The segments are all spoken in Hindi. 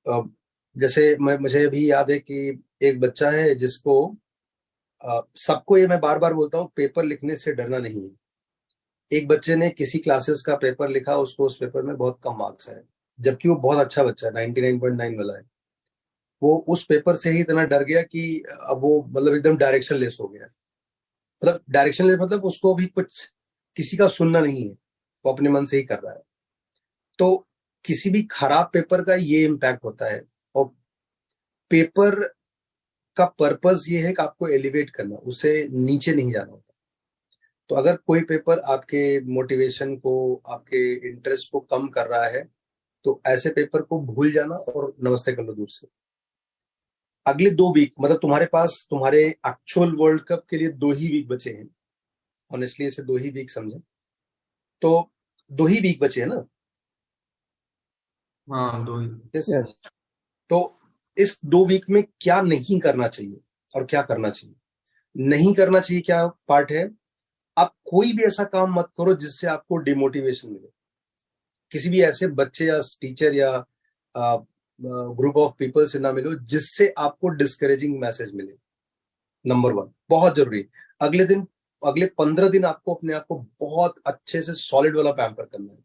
अ, जैसे मुझे अभी याद है कि एक बच्चा है जिसको सबको ये मैं बार बार बोलता हूँ, पेपर लिखने से डरना नहीं है। एक बच्चे ने किसी क्लासेस का पेपर लिखा, उसको उस पेपर में बहुत कम मार्क्स आए, जबकि वो बहुत अच्छा बच्चा है, 99.9 वाला है। वो उस पेपर से ही इतना डर गया कि अब वो मतलब एकदम डायरेक्शन लेस हो गया। मतलब डायरेक्शन लेस मतलब उसको भी कुछ किसी का सुनना नहीं है, वो अपने मन से ही कर रहा है। तो किसी भी खराब पेपर का ये इम्पैक्ट होता है। और पेपर का पर्पस ये है कि आपको एलिवेट करना, उसे नीचे नहीं जाना होता। तो अगर कोई पेपर आपके मोटिवेशन को, आपके इंटरेस्ट को कम कर रहा है, तो ऐसे पेपर को भूल जाना और नमस्ते कर लो दूर से। अगले 2 वीक मतलब तुम्हारे पास तुम्हारे एक्चुअल वर्ल्ड कप के लिए 2 ही वीक बचे हैं। ऑनेस्टली इसे 2 ही वीक समझे, तो 2 ही वीक बचे हैं ना। हाँ, दो ही। यस। यस। तो इस 2 वीक में क्या नहीं करना चाहिए और क्या करना चाहिए। नहीं करना चाहिए क्या पार्ट है, आप कोई भी ऐसा काम मत करो जिससे आपको डिमोटिवेशन मिले। किसी भी ऐसे बच्चे या टीचर या ग्रुप ऑफ पीपल से ना मिलो जिससे आपको डिस्करेजिंग मैसेज मिले। नंबर 1 बहुत जरूरी। अगले दिन, अगले 15 दिन आपको अपने आप को बहुत अच्छे से सॉलिड वाला पैम्पर करना है।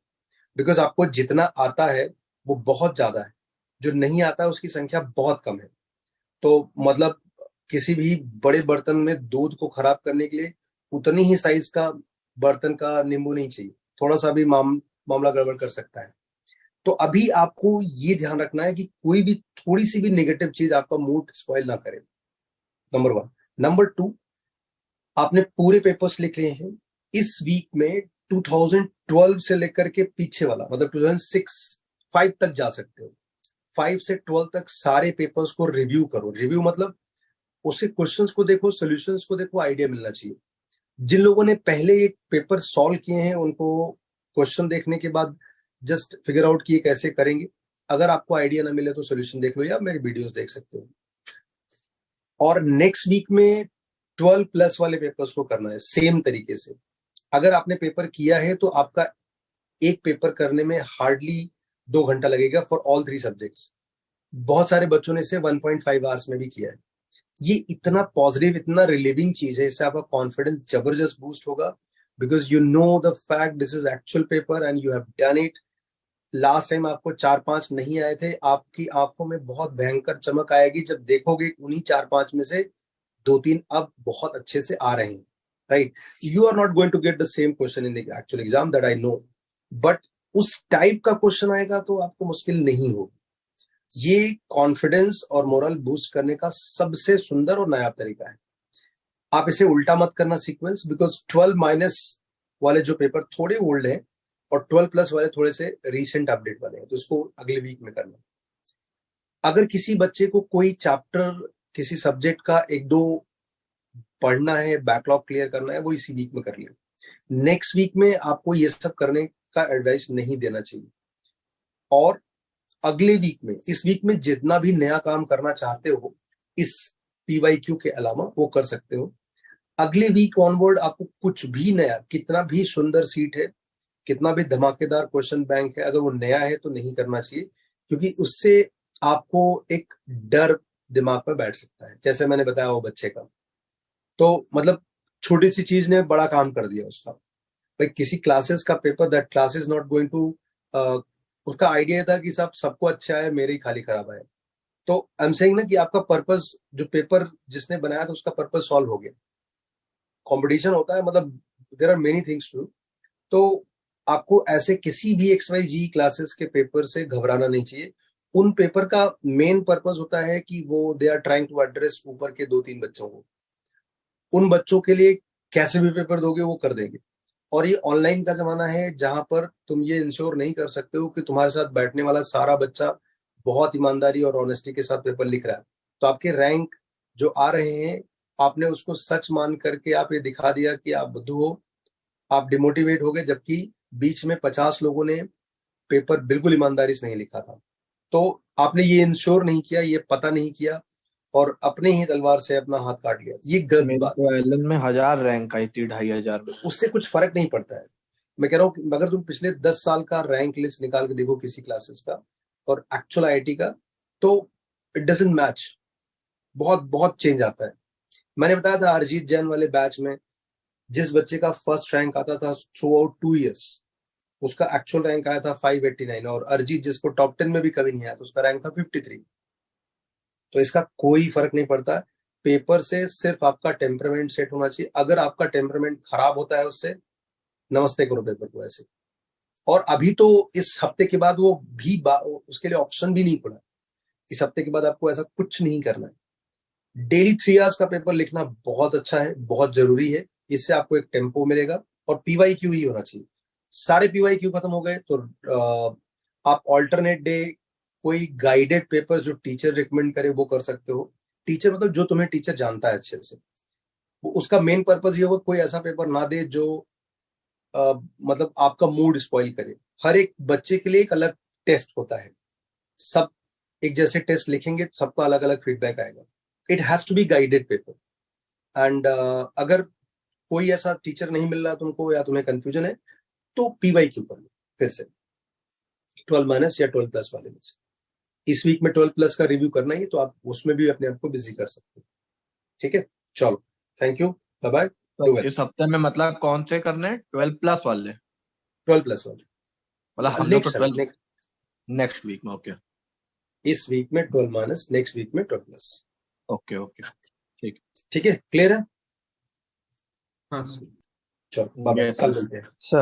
बिकॉज आपको जितना आता है वो बहुत ज्यादा है, जो नहीं आता है उसकी संख्या बहुत कम है। तो मतलब किसी भी बड़े बर्तन में दूध को खराब करने के लिए उतनी ही साइज का बर्तन का नींबू नहीं चाहिए, थोड़ा सा भी मामला गड़बड़ कर सकता है। तो अभी आपको ये ध्यान रखना है कि कोई भी थोड़ी सी भी नेगेटिव चीज आपका मूड स्पॉइल ना करे। नंबर 1। नंबर 2, आपने पूरे पेपर्स लिख लिए हैं इस वीक में। 2012 से लेकर के पीछे वाला मतलब 2006 5 तक जा सकते हो। 5 से 12 तक सारे पेपर्स को रिव्यू करो। रिव्यू मतलब उससे क्वेश्चंस को देखो, सॉल्यूशंस को देखो, आइडिया मिलना चाहिए। जिन लोगों ने पहले एक पेपर सॉल्व किए हैं उनको क्वेश्चन देखने के बाद जस्ट फिगर आउट किए कैसे करेंगे। अगर आपको आइडिया ना मिले तो सोल्यूशन देख लो या मेरी वीडियोस देख सकते हो। और नेक्स्ट वीक में 12+ वाले पेपर्स को करना है सेम तरीके से। अगर आपने पेपर किया है तो आपका एक पेपर करने में हार्डली 2 घंटा लगेगा फॉर ऑल 3 सब्जेक्ट्स। बहुत सारे बच्चों ने इसे 1.5 आवर्स में भी किया है। ये इतना पॉजिटिव, इतना रिलीविंग चीज है, इससे आपका कॉन्फिडेंस जबरदस्त बूस्ट होगा। Because you know the fact this is actual paper and you have done it. Last time आपको 4-5 नहीं आए थे, आपकी आंखों में बहुत भयंकर चमक आएगी जब देखोगे उन्हीं 4-5 में से 2-3 अब बहुत अच्छे से आ रहे हैं। Right. You are not going to get the same question in the actual exam, that I know. But उस टाइप का क्वेश्चन आएगा तो आपको मुश्किल नहीं होगी। ये कॉन्फिडेंस और मोरल बूस्ट करने का सबसे सुंदर और नायाब तरीका है। आप इसे उल्टा मत करना सीक्वेंस, बिकॉज 12- वाले जो पेपर थोड़े ओल्ड हैं और 12+ वाले थोड़े से रीसेंट अपडेट वाले हैं, तो इसको अगले वीक में करना। अगर किसी बच्चे को कोई चैप्टर किसी सब्जेक्ट का 1-2 पढ़ना है, बैकलॉग क्लियर करना है, वो इसी वीक में कर लिया। नेक्स्ट वीक में आपको ये सब करने का एडवाइस नहीं देना चाहिए। और अगले वीक में, इस वीक में जितना भी नया काम करना चाहते हो इस PYQ के अलावा वो कर सकते हो। अगले वीक ऑनवर्ड आपको कुछ भी नया, कितना भी सुंदर सीट है, कितना भी धमाकेदार क्वेश्चन बैंक है, अगर वो नया है तो नहीं करना चाहिए। क्योंकि उससे आपको एक डर दिमाग में बैठ सकता है, जैसे मैंने बताया वो बच्चे का। तो मतलब छोटी सी चीज ने बड़ा काम कर दिया उसका। भाई किसी क्लासेस का paper, that class is not going to, उसका आइडिया था कि सब सबको अच्छा है, मेरे ही खाली खराब है। तो आई एम सेइंग ना कि आपका पर्पस, जो पेपर जिसने बनाया था उसका पर्पस सॉल्व हो गया। कंपटीशन होता है, मतलब there are many things to. तो आपको ऐसे किसी भी XYZ क्लासेस के पेपर से घबराना नहीं चाहिए। उन पेपर का मेन पर्पस होता है कि वो they are trying to address ऊपर के 2-3 बच्चों को। उन बच्चों के लिए कैसे भी पेपर दोगे वो कर देंगे। और ये ऑनलाइन का जमाना है जहां पर तुम ये इंश्योर नहीं कर सकते हो कि तुम्हारे साथ बैठने वाला सारा बच्चा बहुत ईमानदारी और ऑनेस्टी के साथ पेपर लिख रहा है। तो आपके रैंक जो आ रहे हैं, आपने उसको सच मान करके आप ये दिखा दिया कि आप बुद्धू हो, आप डिमोटिवेट हो गए, जबकि बीच में 50 लोगों ने पेपर बिल्कुल ईमानदारी से नहीं लिखा था। तो आपने ये इंश्योर नहीं किया, ये पता नहीं किया और अपने ही तलवार से अपना हाथ काट लिया, ये गलत मेरी बात। तो एलन में 1000 रैंक आई थी, 2500 में। उससे कुछ फर्क नहीं पड़ता है। मैं कह रहा हूँ अगर तुम पिछले 10 साल का रैंक लिस्ट निकाल के देखो किसी क्लासेस का और एक्चुअल IIT का, तो इट डजंट मैच, बहुत बहुत चेंज आता है। मैंने बताया था अरिजीत जैन वाले बैच में जिस बच्चे का फर्स्ट रैंक आता था थ्रू आउट 2 years, उसका एक्चुअल रैंक आया था 589, और अरिजीत जिसको टॉप 10 में भी कभी नहीं आया तो उसका रैंक था 53। तो इसका कोई फर्क नहीं पड़ता। पेपर से सिर्फ आपका टेम्परामेंट सेट होना चाहिए। अगर आपका टेम्परामेंट खराब होता है उससे, नमस्ते करो पेपर को ऐसे। और अभी तो इस हफ्ते के बाद वो भी उसके लिए ऑप्शन भी नहीं खुला। इस हफ्ते के बाद आपको ऐसा कुछ नहीं करना है। डेली 3 hours का पेपर लिखना बहुत अच्छा है, बहुत जरूरी है। इससे आपको एक टेम्पो मिलेगा, और पीवाई क्यू ही होना चाहिए। सारे पीवाई क्यू खत्म हो गए तो आप ऑल्टरनेट डे कोई गाइडेड पेपर जो टीचर रिकमेंड करे वो कर सकते हो। टीचर मतलब जो तुम्हें टीचर जानता है अच्छे से। उसका मेन पर्पज ये होगा कोई ऐसा पेपर ना दे जो मतलब आपका मूड स्पॉइल करे। हर एक बच्चे के लिए एक अलग टेस्ट होता है। सब एक जैसे टेस्ट लिखेंगे तो सबका अलग अलग फीडबैक आएगा। It has to be guided paper. And अगर कोई ऐसा टीचर नहीं मिल रहा तुमको या तुम्हें कंफ्यूजन है तो पीवाई क्यू कर लो फिर से, 12 माइनस या 12 प्लस वाले में से। इस वीक में 12 प्लस का रिव्यू करना ही तो आप उसमें भी अपने आप को बिजी कर सकते हो। ठीक है, चलो, thank you, bye bye, do तो वेल। इस हफ्ते में मतलब कौन से करने हैं? 12 प्लस वाले? 12 प्लस वाले मतलब हम लोग तो नेक्स्ट 12 टाइम, नेक्स्ट वीक में। ओके इस वीक में 12 माइनस, नेक्स्ट वीक में 12 प्लस। ओके ओके ठीक। ठीक है, क्लियर है? हाँ सर। चलो बाय बाय, यस कल मिलते हैं। सर।